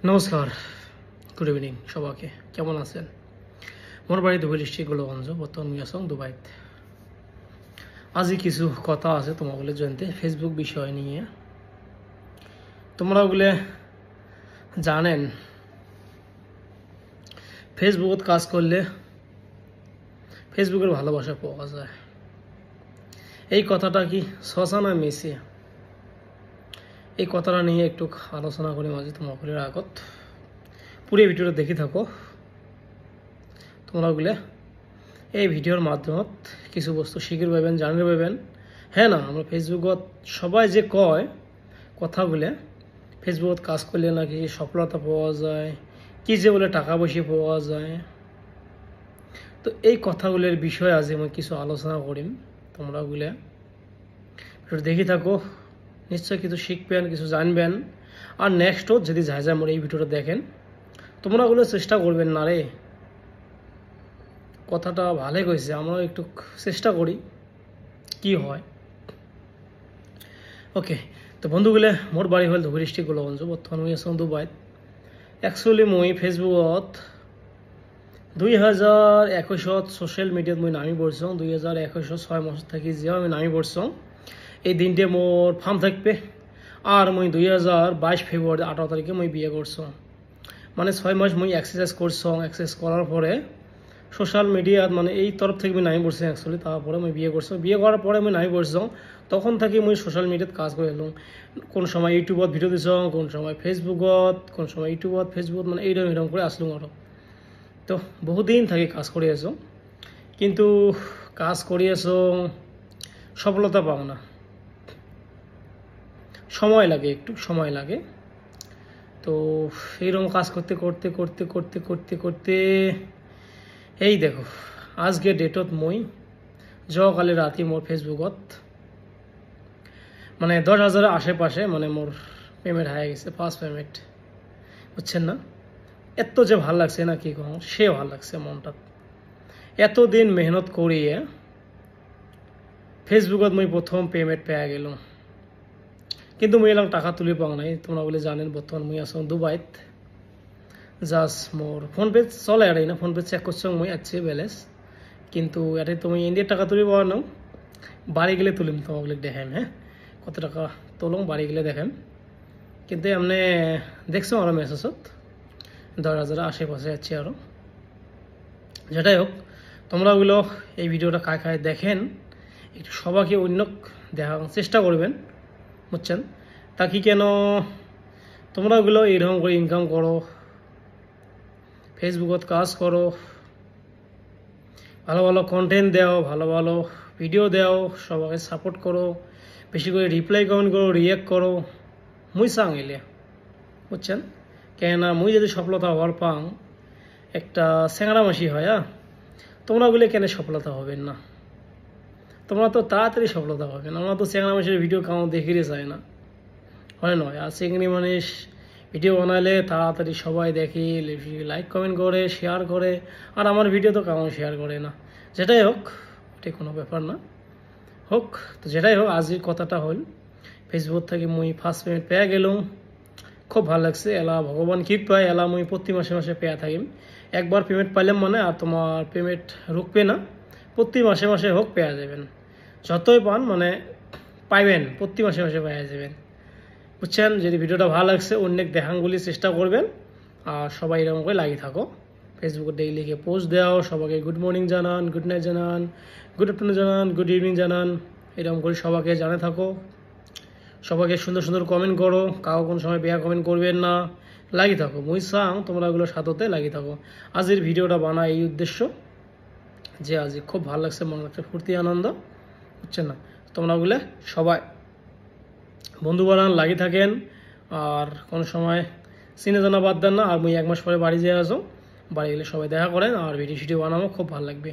নমস্কার, good evening সবাইকে। কেমন আছেন? মোর বাড়ি দুবাই ডিস্ট্রিক্ট গোলগঞ্জ, বর্তমান মুই আছো দুবাইত। আজি কিছু কথা আছে তোমাগুলো জানতে ফেসবুক বিষয় নিয়ে। তোমরা ওগুলো জানেন ফেসবুকত কাজ করলে ফেসবুকের ভালোবাসা পাওয়া যায়। এই কথাটা কি সচা না মিছে? এই কথাটা নিয়ে একটু আলোচনা করি মাঝে তোমাগুলোর আগত। পুরো ভিডিওটা দেখি থাকো। তোমরা ওগুলো এই ভিডিওর মাধ্যমত কিছু বস্তু শিখির পাবেন, জানির পাবেন। হ্যাঁ না, আমরা ফেসবুকত সবাই যে কয় কথাগুলো ফেসবুকত কাজ করলে নাকি সফলতা পাওয়া যায়, কি যে বলে টাকা পয়সা পাওয়া যায়। তো এই কথাগুলোর বিষয়ে আজ আমি কিছু আলোচনা করিম। তোমরা ওগুলো দেখি থাকো, নিশ্চয় কিছু শিখবেন, কিছু জানবেন। আর নেক্সটও যদি যায় মোর এই ভিডিওটা দেখেন, তোমরা ওগুলো চেষ্টা করবেন না রে, কথাটা ভালো কইছে, আমরা একটু চেষ্টা করি কি হয়। ওকে, তো বন্ধুগুলো মোর বাড়ি হল ধুবুরি ডিস্ট্রিক্ট গোলগঞ্জ, বর্তমান মুই আছো দুবাইত। একচুয়ালি মুই ফেসবুকত 2021 সোশ্যাল মিডিয়াত মুই নামি পড়ছং। 2021 6 মাস থাকি যে আমি নামি পড়ছং। এই দিনটে মোর ফার্ম থাকবে। আর মুই 2022 ফেব্রুয়ারি 18 তারিখে মুই বিয়ে করছং। মানে 6 মাস মুই এক্সারসাইজ করছং। এক্সারসাইজ করার পরে সোশ্যাল মিডিয়াত মানে এই তরফ থেকে আমি নামি পড়ছি অ্যাকচুয়ালি। তারপরে আমি বিয়ে করছি। বিয়ে করার পরে আমি নামি পড়ছি। তখন থাকি মুই সোশ্যাল মিডিয়াত কাজ করে এলাম। কোন সময় ইউটিউবত ভিডিও দিছং, কোন সময় ফেসবুকত, কোন সময় ইউটিউবত, ফেসবুকত, মানে এইরকম করে আসলাম আরো। তো বহুদিন থাকি কাজ করে আছো, কিন্তু কাজ করে আছো সফলতা পাও না। সময় লাগে, একটু সময় লাগে। তো এইরকম কাজ করতে করতে করতে করতে করতে করতে এই দেখো আজকে ডেটত মই কালি রাতি মোর ফেসবুকত মানে 10,000 আশেপাশে মানে মোর পেমেন্ট হয়ে গেছে, ফার্স্ট পেমেন্ট। বুঝছেন না? এত যে ভাল লাগছে না কি কম, সে ভাল লাগছে মনটা। এতদিন মেহনত করিয়ে ফেসবুকত মই প্রথম পেমেন্ট পেয়ে গেল, কিন্তু মুই এলাম টাকা তুলি পাও নাই। তোমরা বলে জানেন বর্তমান মুই আছো দুবাইত। জাস্ট মোর ফোনপে চলে এটাই না, ফোনপে চেক করছো মুই আছে ব্যালেন্স, কিন্তু এটাই তুমি ইন্ডিয়ার টাকা তুলি পাওয়া নাও। বাড়ি গেলে তুলিম তোমাকে দেখাম। হ্যাঁ, কত টাকা তুলং বাড়ি গেলে দেখাম। কিন্তু এমনি দেখছো আরো মেসেজত 10,000 আশেপাশে আছে আরো। যেটাই হোক, তোমরা ওগুলো এই ভিডিওটা কায় কায় দেখেন একটু সবাইকে অন্য দেখার চেষ্টা করবেন। বুঝছেন? তা কি কেন তোমরা ওগুলো এইরকম করে ইনকাম করো, ফেসবুকত কাজ করো, ভালো ভালো কন্টেন্ট দাও, ভালো ভালো ভিডিও দাও, সবাইকে সাপোর্ট করো, বেশি করে রিপ্লাই কমেন্ট করো, রিয়াক্ট করো। মুই চাং এলে। বুঝছেন? কেননা মুই যদি সফলতা হওয়ার পাং একটা স্যাংরামাসি হয়, তোমরা ওগুলো কেন সফলতা হবেন না? তোমরা তো তাড়াতাড়ি সফলতা হবেন। আমরা তো স্যাংরামাসির ভিডিও কাউ দেখিতে চাই না, হয় নয়? আর চিংড়ি মানুষ ভিডিও বানালে তাড়াতাড়ি সবাই দেখে, লাইক কমেন্ট করে, শেয়ার করে। আর আমার ভিডিও তো কাউ শেয়ার করে না। যেটাই হোক, ওটাই কোনো ব্যাপার না। হোক, তো যেটাই হোক, আজকের কথাটা হল ফেসবুক থেকে মুই ফার্স্ট পেমেন্ট পেয়ে গেলাম। খুব ভালো লাগছে। এলা ভগবান কৃপায় এলা মুই প্রতি মাসে মাসে পেয়ে থাকিম। একবার পেমেন্ট পাইলাম মানে আর তোমার পেমেন্ট রুকবে না। প্রতি মাসে মাসে হোক পেয়ে যাবেন। যতই পান মানে পাইবেন, প্রতি মাসে মাসে পেয়ে যাবেন। বুঝছেন? যদি ভিডিওটা ভালো লাগছে অনেক দেখানগুলি চেষ্টা করবেন। আর সবাই এরকম করে লাগিয়ে থাকো। ফেসবুকে ডেইলি গিয়ে পোস্ট দাও, সবাইকে গুড মর্নিং জানান, গুড নাইট জানান, গুড আফটারনুন জানান, গুড ইভিনিং জানান। এরকম করে সবাইকে জানে থাকো। সবাইকে সুন্দর সুন্দর কমেন্ট করো। কাউ কোন সময় বেয়া কমেন্ট করবেন না, লাগিয়ে থাকো। মুই চাং তোমরা ওগুলো সাথে লাগিয়ে থাকো। আজকের ভিডিওটা বানা এই উদ্দেশ্য যে আজ খুব ভালো লাগছে, মনে লাগছে ফুর্তি আনন্দ। বুঝছেন না? তোমরা ওগুলো সবাই বন্ধু বানান লাগিয়ে থাকেন। আর কোনো সময় চিনে জানা বাদ দেন না। আর মুই 1 মাস পরে বাড়ি যেয়ে আসো, বাড়ি গেলে সবাই দেখা করেন আর ভিডিও বানাবো, খুব ভালো লাগবে।